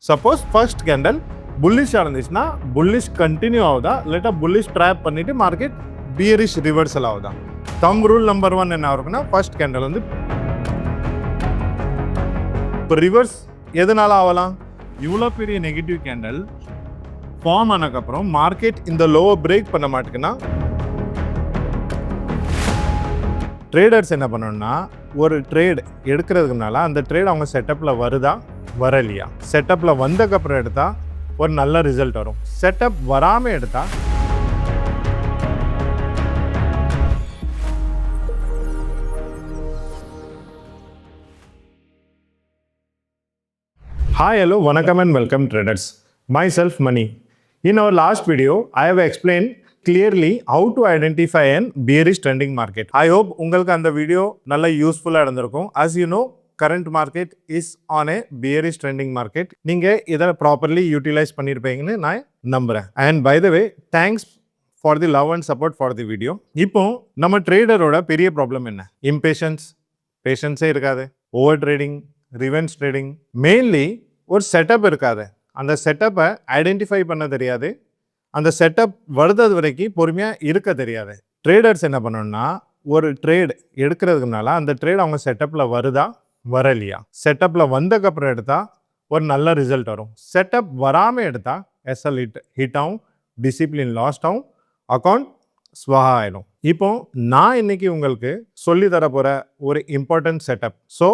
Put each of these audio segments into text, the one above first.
Suppose first candle புல்லிஷாக இருந்துச்சுன்னா bullish continue ஆகுதா இல்லாட்டா புல்லிஷ் ட்ராப் பண்ணிட்டு மார்க்கெட் பியரிஷ் ரிவர்சல் ஆகுதா. தம் ரூல் நம்பர் 1 என்ன இருக்குன்னா ஃபர்ஸ்ட் கேண்டல் வந்து இப்போ ரிவர்ஸ் எதனால ஆகலாம், இவ்வளோ பெரிய நெகட்டிவ் கேண்டல் ஃபார்ம் ஆனதுக்கப்புறம் மார்க்கெட் இந்த லோவை பிரேக் பண்ண மாட்டேங்குன்னா ட்ரேடர்ஸ் என்ன பண்ணணும்னா ஒரு ட்ரேட் எடுக்கிறதுக்குனால அந்த ட்ரேட் அவங்க செட்டப்பில் வருதா வரலையா, செட்டப்பில் வந்ததுக்கப்புறம் எடுத்தால் ஒரு நல்ல ரிசல்ட் வரும், செட்டப் வராமல் எடுத்தால் Hi, hello, vanakkam and welcome traders. Myself Mani. In our last video, I have explained clearly how to identify an bearish trending market. I hope உங்களுக்கு அந்த வீடியோ நல்ல யூஸ்ஃபுல்லாக இருந்திருக்கும். As you know, current market is on a bearish trending market. நீங்கள் இதை properly utilise பண்ணியிருப்பீங்கன்னு நான் நம்புகிறேன். And by the way, thanks for the love and support for the video. இப்போ நம்ம ட்ரேடரோட பெரிய ப்ராப்ளம் என்ன, இம்பேஷன்ஸ், பேஷன்ஸே இருக்காது, over trading, revenge trading, mainly ஒரு செட்டப் இருக்காது, அந்த செட்டப்பை ஐடென்டிஃபை பண்ண தெரியாது, அந்த செட்டப் வருது வரைக்கும் பொறுமையாக இருக்க தெரியாது. ட்ரேடர்ஸ் என்ன பண்ணணும்னா ஒரு ட்ரேட் எடுக்கிறதுக்குனால அந்த ட்ரேட் அவங்க செட்டப்பில் வருதா வரலையா, செட்டப்பில் வந்ததுக்கப்புறம் எடுத்தால் ஒரு நல்ல ரிசல்ட் வரும், செட்டப் வராமல் எடுத்தால் எஸ்எல் ஹிட் ஆகும், டிசிப்ளின் லாஸ்ட் ஆகும், அக்கௌண்ட் ஸ்வஹா ஆயிடும். இப்போ நான் இன்னைக்கு உங்களுக்கு சொல்லி தர போகிற ஒரு important setup. So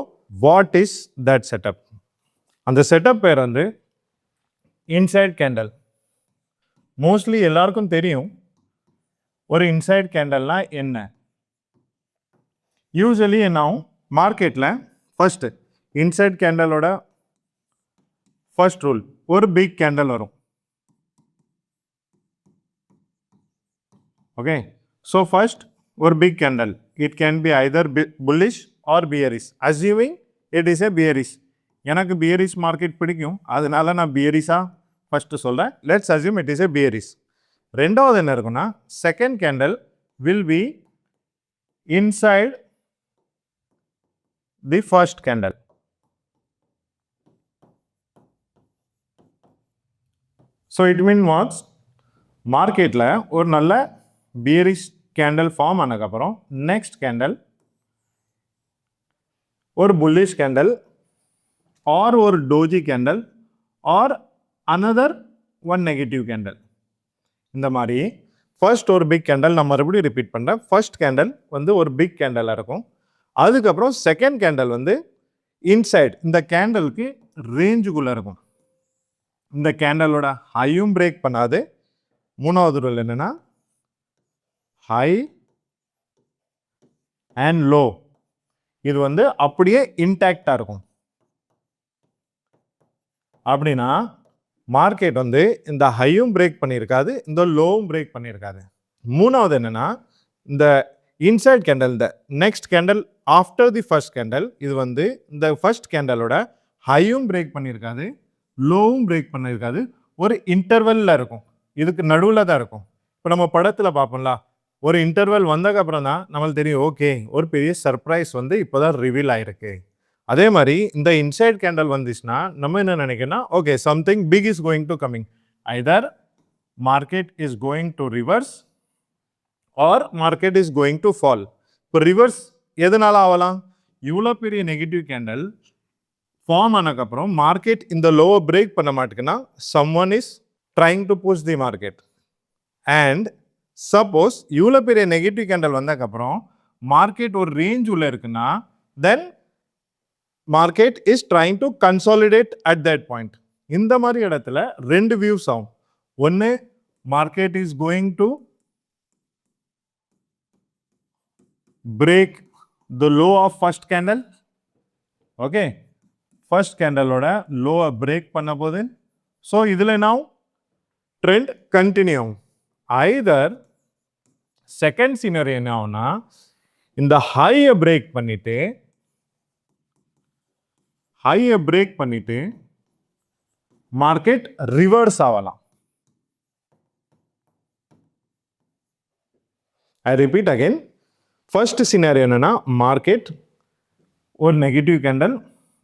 what is that setup? அந்த செட்டப் பேர் வந்து இன்சைட் கேண்டல். மோஸ்ட்லி எல்லாருக்கும் தெரியும் ஒரு இன்சைட் கேண்டல்னா என்ன. யூஸ்வலி என்ன ஆகும் மார்க்கெட்டில், ஃபர்ஸ்ட் இன்சைட் கேண்டலோட ஃபர்ஸ்ட் ரூல் ஒரு பிக் கேண்டல் வரும். ஓகே, ஸோ ஃபர்ஸ்ட் ஒரு big candle, it can be either bullish or bearish. Assuming it is a bearish, எனக்கு பியரிஷ் மார்க்கெட் பிடிக்கும், அதனால நான் பியரிஷாக ஃபஸ்ட்டு சொல்கிறேன். Let's assume it is a bearish. ரெண்டாவது என்ன இருக்குன்னா second candle will be inside the first candle. So it mean what's, மார்க்கெட்டில் ஒரு நல்ல பியரிஷ் கேண்டல் ஃபார்ம் ஆனதுக்கப்புறம் நெக்ஸ்ட் கேண்டல் ஒரு புல்லிஷ் கேண்டல் ஆர் ஒரு doji candle or another one negative candle. இந்த மாதிரி ஃபர்ஸ்ட் ஒரு பிக் கேண்டல், நான் மறுபடியும் ரிப்பீட் பண்ணுறேன், ஃபர்ஸ்ட் கேண்டல் வந்து ஒரு பிக் கேண்டலாக இருக்கும். அதுக்கப்புறம் செகண்ட் கேண்டல் வந்து இன்சைட் இந்த கேண்டலுக்கு ரேஞ்சுக்குள்ளே இருக்கும், இந்த கேண்டலோட ஹையும் பிரேக் பண்ணாது. மூணாவது ரூல் என்னென்னா ஹை அண்ட் லோ இது வந்து அப்படியே இன்டாக்டாக இருக்கும். அப்படின்னா மார்க்கெட் வந்து இந்த ஹையும் பிரேக் பண்ணியிருக்காது, இந்த லோவும் பிரேக் பண்ணியிருக்காது. மூணாவது என்னென்னா இந்த இன்சைட் கேண்டல், இந்த next candle after the first candle, இது வந்து இந்த ஃபர்ஸ்ட் கேண்டலோட ஹையும் பிரேக் பண்ணியிருக்காது, லோவும் பிரேக் பண்ணியிருக்காது, ஒரு இன்டர்வெல்ல இருக்கும், இதுக்கு நடுவில் தான் இருக்கும். இப்போ நம்ம படத்தில் பார்ப்போம்ல, ஒரு இன்டர்வெல் வந்ததுக்கப்புறம் தான் நம்மளுக்கு தெரியும் ஓகே ஒரு பெரிய சர்ப்ரைஸ் வந்து இப்போ தான் ரிவீல் ஆகிருக்கு. அதே மாதிரி இந்த இன்சைட் கேண்டல் வந்துச்சுன்னா நம்ம என்ன நினைக்கிறோன்னா okay something big is going to coming, either market is going to reverse or market is going to fall. இப்போ ரிவர்ஸ் எதனால ஆகலாம், இவ்வளோ பெரிய நெகட்டிவ் கேண்டல் ஃபார்ம் ஆனதுக்கப்புறம் மார்க்கெட் இந்த லோவை பிரேக் பண்ண மாட்டேங்குன்னா someone is trying to push the market. And suppose இவ்வளோ பெரிய நெகட்டிவ் கேண்டல் வந்ததுக்கப்புறம் மார்க்கெட் ஒரு ரேஞ்ச் உள்ள இருக்குன்னா then market is trying to consolidate at that point. இந்த மாதிரி இடத்துல ரெண்டு வியூஸ் ஆகும். ஒன்று market is going to break the low of first candle. Okay, first கேண்டலோட லோவை பிரேக் பண்ண போது ஸோ இதில் நான் ட்ரெண்ட் கண்டினியூ ஆகும். ஐதர் செகண்ட் சினரி என்ன ஆகும்னா இந்த ஹையை பிரேக் பண்ணிட்டு மார்க்கெட் ரிவர்ஸ் ஆகலாம். I repeat again, first scenario என்னன்னா மார்க்கெட் ஒரு நெகட்டிவ் கேண்டல்,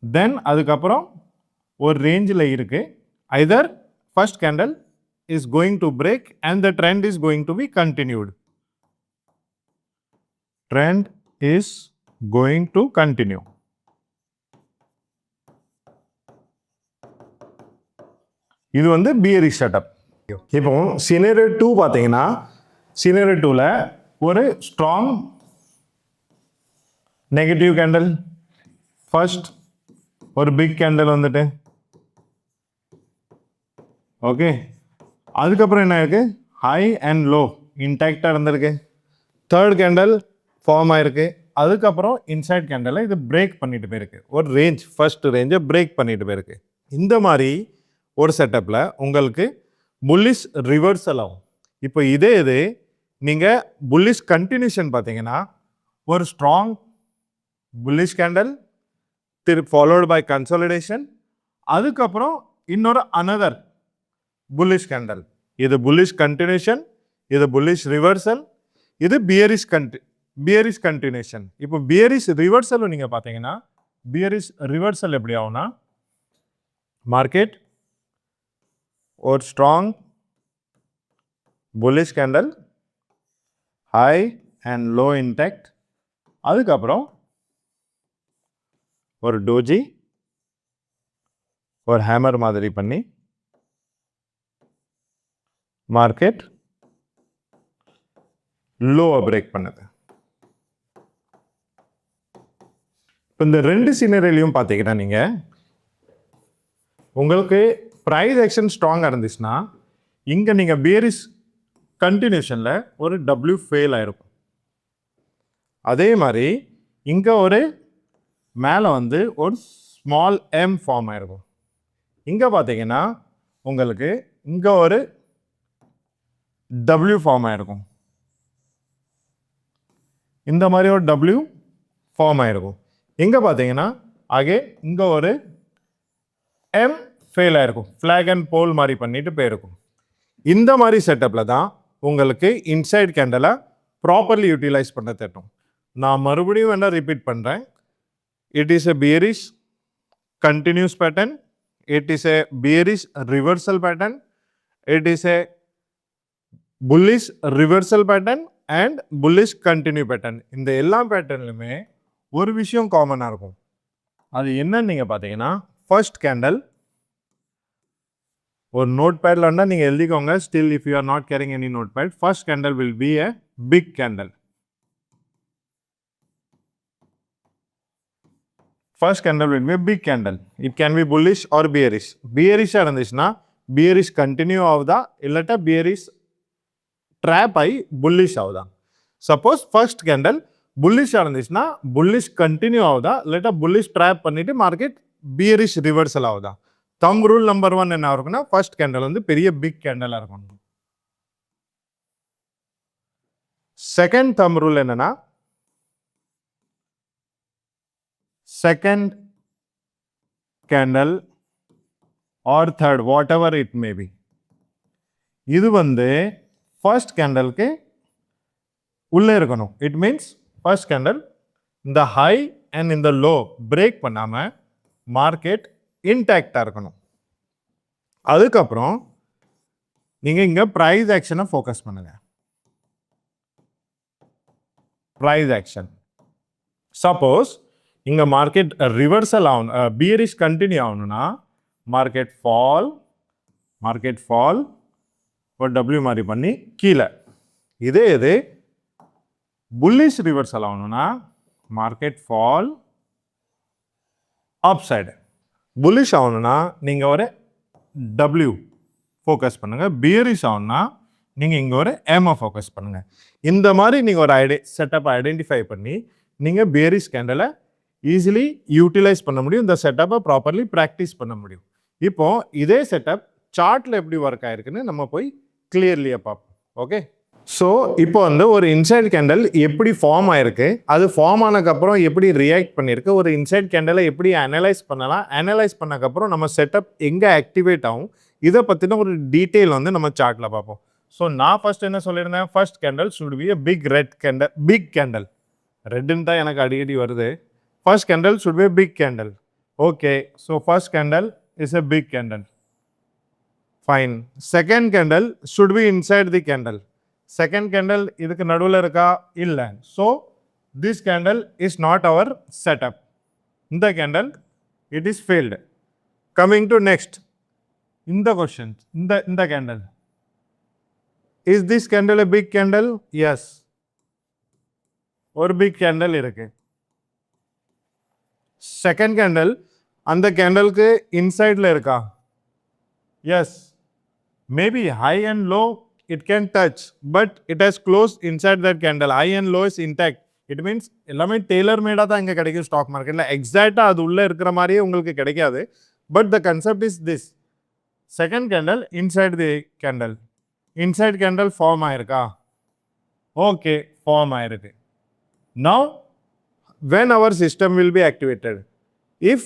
தென் அதுக்கப்புறம் ஒரு ரேஞ்சில் இருக்கு. either first candle is going to break and the trend is going to be continued. Trend is going to continue. இது வந்து bearish setup. இப்போ scenario 2 பார்த்தீங்கன்னா scenario 2ல ஒரு strong negative candle, first ஒரு big candle வந்துட்டு, ஓகே, அதுக்கப்புறம் என்ன இருக்கு, ஹை அண்ட் லோ இன்டாக்டாக இருந்திருக்கு, தேர்ட் கேண்டல் ஃபார்ம் ஆயிருக்கு, அதுக்கப்புறம் இன்சைட் கேண்டலை இது பிரேக் பண்ணிட்டு போயிருக்கு, ஒரு ரேஞ்ச் ஃபர்ஸ்ட் ரேஞ்சை பிரேக் பண்ணிட்டு போயிருக்கு. இந்த மாதிரி ஒரு செட்டப்பில் உங்களுக்கு புல்லிஷ் ரிவர்சல் ஆகும். இப்போ இதே இது நீங்கள் புல்லிஷ் கண்டினியூஷன் பார்த்தீங்கன்னா ஒரு strong bullish candle followed by consolidation, அதுக்கப்புறம் இன்னொரு அனதர் bullish candle. இது bullish continuation, இது bullish reversal, இது bearish continuation. இப்போ bearish reversal நீங்க பார்த்தீங்கன்னா bearish reversal எப்படி ஆகும்னா மார்க்கெட் ஒரு strong bullish candle, high and low intact, அதுக்கப்புறம் ஒரு doji ஒரு hammer மாதிரி பண்ணி மார்க்கெட் லோவை பிரேக் பண்ணுது. இப்போ இந்த ரெண்டு சினரியிலையும் பார்த்தீங்கன்னா நீங்கள் உங்களுக்கு ப்ரைஸ் ஆக்ஷன் ஸ்ட்ராங்காக இருந்துச்சுன்னா இங்கே நீங்கள் bearish கண்டினியூஷனில் ஒரு W ஃபெயில் ஆயிருக்கும். அதே மாதிரி இங்கே ஒரு மேலே வந்து ஒரு ஸ்மால் M ஃபார்ம் ஆயிருக்கும். இங்கே பார்த்தீங்கன்னா உங்களுக்கு இங்கே ஒரு W ஃபார்ம் ஆயிருக்கும், இந்த மாதிரி ஒரு W ஃபார்ம் ஆயிருக்கும். இங்கே பார்த்தீங்கன்னா அகே இங்கே ஒரு M ஃபெயில் ஆயிருக்கும், ஃப்ளாக் அண்ட் போல் மாதிரி பண்ணிட்டு போயிருக்கும். இந்த மாதிரி செட்டப்பில் தான் உங்களுக்கு இன்சைட் கேண்டலை ப்ராப்பர்லி யூட்டிலைஸ் பண்ண தட்டும். நான் மறுபடியும் வேணால் ரிப்பீட் பண்ணுறேன். It is a bearish continuous pattern, it is a bearish reversal pattern, it is a bullish reversal pattern and bullish continue pattern. இந்த எல்லா பேட்டர்ன்லையுமே ஒரு விஷயம் காமனாக இருக்கும். அது என்னன்னு நீங்கள் பார்த்தீங்கன்னா ஃபர்ஸ்ட் கேண்டல் ஒரு நோட் பேடில் இருந்தால் நீங்கள் எழுதிக்கோங்க. Still if you are not carrying any note pad, first candle will be a big candle. First candle will be a big candle. It can be bullish or bearish. bearish-ஆ இருந்துச்சுன்னா bearish continue ஆகுதா இல்லாட்டா bearish drop ஆகி bullish ஆகுதா. Suppose first candle புல்லிஷாக இருந்துச்சுன்னா bullish continue ஆகுதா இல்லாட்டா புல்லிஷ் ட்ராப் பண்ணிட்டு மார்க்கெட் பியரிஷ் ரிவர்சல் ஆகுதா. தம் ரூல் நம்பர் 1 என்ன இருக்குன்னா ஃபர்ஸ்ட் கேண்டல் வந்து பெரிய பிக் கேண்டலாக இருக்கணும். செகண்ட் தம் ரூல் என்னன்னா second candle or third whatever it may be, இது வந்து ஃபர்ஸ்ட் கேண்டலுக்கு உள்ளே இருக்கணும். இட் மீன்ஸ் ஃபர்ஸ்ட் கேண்டல் இந்த ஹை அண்ட் இந்த லோ பிரேக் பண்ணாமல் மார்க்கெட் இன்டாக்டாக இருக்கணும். அதுக்கப்புறம் நீங்கள் இங்கே ப்ரைஸ் ஆக்ஷனை ஃபோக்கஸ் பண்ணுங்க. ப்ரைஸ் ஆக்ஷன் சப்போஸ் இங்கே மார்க்கெட் ரிவர்சல் ஆகணும், பியரிஷ் கண்டினியூ ஆகணும்னா மார்க்கெட் ஃபால் ஒரு W மாதிரி பண்ணி கீழே. இதே இது புல்லிஷ் ரிவர்சல் ஆகணும்னா market fall up side. Bullish ஆகணும்னா நீங்கள் ஒரு W ஃபோக்கஸ் பண்ணுங்கள். பியரிஷ் ஆகணும்னா நீங்கள் இங்கே ஒரு M ஃபோக்கஸ் பண்ணுங்கள். இந்த மாதிரி நீங்கள் ஒரு செட்டப்பை ஐடென்டிஃபை பண்ணி நீங்கள் பியரிஷ் கேண்டலை ஈஸிலி யூட்டிலைஸ் பண்ண முடியும். இந்த செட்டப்பை ப்ராப்பர்லி ப்ராக்டிஸ் பண்ண முடியும். இப்போ இதே செட்டப் சார்ட்டில் எப்படி ஒர்க் ஆயிருக்குன்னு நம்ம போய் கிளியர்லியாக பார்ப்போம். ஓகே, ஸோ இப்போ வந்து ஒரு இன்சைட் கேண்டல் எப்படி ஃபார்ம் ஆயிருக்கு, அது ஃபார்ம் ஆனதுக்கப்புறம் எப்படி ரியாக்ட் பண்ணியிருக்கு, ஒரு இன்சைட் கேண்டலை எப்படி அனலைஸ் பண்ணலாம், அனலைஸ் பண்ணக்கப்புறம் நம்ம செட்டப் எங்கே ஆக்டிவேட் ஆகும், இதை பற்றின ஒரு டீட்டெயில் வந்து நம்ம சார்ட்டில் பார்ப்போம். ஸோ நான் ஃபர்ஸ்ட் என்ன சொல்லியிருந்தேன், first candle should be a big red candle, big candle. ரெட்டுன்னு தான் எனக்கு அடிக்கடி வருது. First candle should be a big candle. Okay, so first candle is a big candle. Fine. Second candle should be inside the candle. Second candle இதுக்கு நடுவுல இருக்கா? இல்ல. So, this candle is not our setup. இந்த candle, it is failed. Coming to next. இந்த question. இந்த candle. Is this candle a big candle? Yes. ஒரு big candle இருக்கு. Second candle, அந்த candleக்கு insideல இருக்கா? Yes. Maybe high and low it can touch, but it has closed inside that candle. High and low is intact. It means எல்லாமே Taylor மேடாக தான் இங்கே கிடைக்கும் stock மார்க்கெட்டில். எக்ஸாக்டாக அது உள்ளே இருக்கிற மாதிரியே உங்களுக்கு கிடைக்காது. But the concept is this. Second candle inside the candle. Inside candle form ஆயிருக்கா? ஓகே, ஃபார்ம் ஆயிருக்கு. Now when our system will be activated, if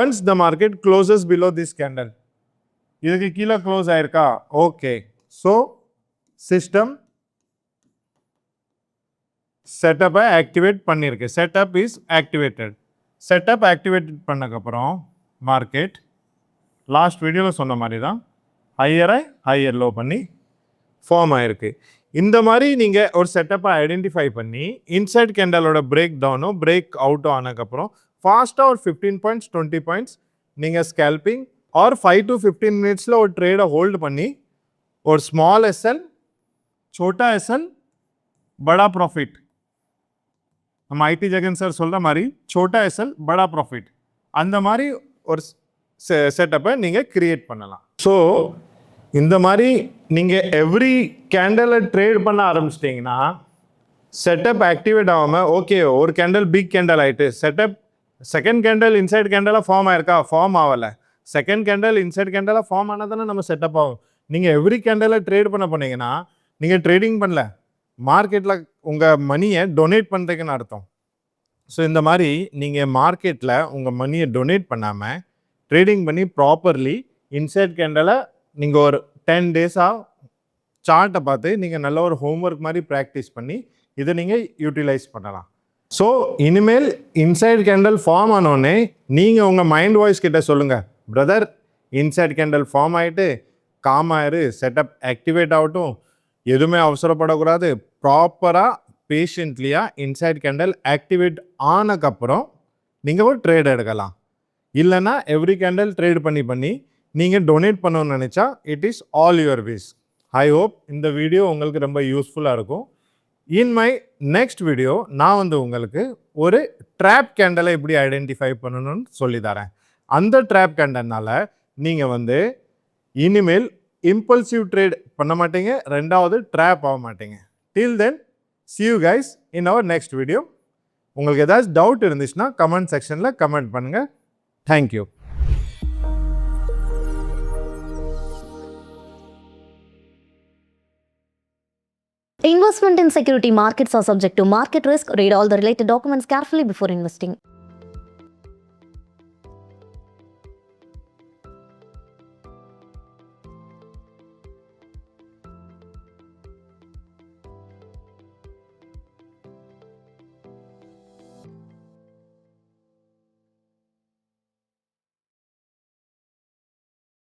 once the market closes below this candle, இதுக்கு கீழே க்ளோஸ் ஆயிருக்கா? Okay. So system செட்டப்பை activate பண்ணியிருக்கு. Setup is activated. Setup activated பண்ணக்கப்புறம் market last வீடியோவில் சொன்ன மாதிரி தான் ஹையர் லோ பண்ணி ஃபார்ம் ஆயிருக்கு. இந்த மாதிரி நீங்கள் ஒரு செட்டப்பை ஐடென்டிஃபை பண்ணி இன்சைட் கேண்டலோட பிரேக் டவுனோ பிரேக் அவுட்டோ ஆனதுக்கப்புறம் ஃபாஸ்ட்டாக ஒரு 15 பாயிண்ட்ஸ் 20 பாயிண்ட்ஸ் நீங்கள் ஸ்கேல்பிங் और 5 to 15 मिनट्स ஒரு ட்ரேடை ஹோல்டு பண்ணி ஒரு ஸ்மால் எஸ்எல் छोटा எஸ்எல் बड़ा ப்ராஃபிட். நம்ம ஐடி ஜெகன் சார் சொல்கிற மாதிரி छोटा எஸ்எல் बड़ा ப்ராஃபிட் அந்த மாதிரி ஒரு செட்டப்பை நீங்கள் கிரியேட் பண்ணலாம். ஸோ இந்த மாதிரி நீங்கள் எவ்ரி கேண்டலை ட்ரேட் பண்ண ஆரம்பிச்சிட்டிங்கன்னா செட்டப் ஆக்டிவேட் ஆகாமல் ஓகே ஒரு கேண்டல் பிக் கேண்டல் ஆகிட்டு செட்டப் செகண்ட் கேண்டல் இன்சைட் கேண்டலாக ஃபார்ம் ஆயிருக்கா? ஃபார்ம் ஆகலை. செகண்ட் கேண்டல் இன்சைட் கேண்டலாக ஃபார்ம் ஆனால் தானே நம்ம செட்டப் ஆகும். நீங்கள் எவ்ரி கேண்டலை ட்ரேட் பண்ண போனீங்கன்னா நீங்கள் ட்ரேடிங் பண்ணல, மார்க்கெட்டில் உங்கள் மணியை டொனேட் பண்ணுறதுக்குன்னு அர்த்தம். ஸோ இந்த மாதிரி நீங்கள் மார்க்கெட்டில் உங்கள் மணியை டொனேட் பண்ணாமல் ட்ரேடிங் பண்ணி ப்ராப்பர்லி இன்சைட் கேண்டலை நீங்கள் ஒரு 10 டேஸாக சார்ட்டை பார்த்து நீங்கள் நல்ல ஒரு ஹோம்ஒர்க் மாதிரி ப்ராக்டிஸ் பண்ணி இதை நீங்கள் யூட்டிலைஸ் பண்ணலாம். ஸோ இனிமேல் இன்சைட் கேண்டல் ஃபார்ம் ஆனோடனே நீங்கள் உங்கள் மைண்ட் வாய்ஸ் கிட்ட சொல்லுங்கள், பிரதர் இன்சைட் கேண்டல் ஃபார்ம் ஆகிட்டு காம் ஆயிரு, செட்டப் ஆக்டிவேட் ஆகட்டும், எதுவுமே அவசரப்படக்கூடாது, ப்ராப்பராக பேஷண்ட்லியாக இன்சைட் கேண்டல் ஆக்டிவேட் ஆனக்கப்புறம் நீங்கள் ஒரு ட்ரேட் எடுக்கலாம். இல்லைன்னா எவ்ரி கேண்டல் ட்ரேட் பண்ணி நீங்கள் டொனேட் பண்ணணும்னு நினச்சா it is all your wish. I hope இந்த வீடியோ உங்களுக்கு ரொம்ப யூஸ்ஃபுல்லாக இருக்கும். இன் மை நெக்ஸ்ட் வீடியோ நான் உங்களுக்கு ஒரு ட்ராப் கேண்டலை எப்படி ஐடென்டிஃபை பண்ணணும்னு சொல்லி தரேன். அந்த ட்ராப் கேண்டல்னால நீங்கள் இனிமேல் இம்பல்சிவ் ட்ரேட் பண்ண மாட்டீங்க, ரெண்டாவது ட்ராப் ஆக மாட்டீங்க. டில் தென் see you guys in our next video. உங்களுக்கு ஏதாச்சும் டவுட் இருந்துச்சுன்னா கமெண்ட் செக்ஷனில் கமெண்ட் பண்ணுங்கள். Thank you. Investment in security markets are subject to market risk. Read all the related documents carefully before investing.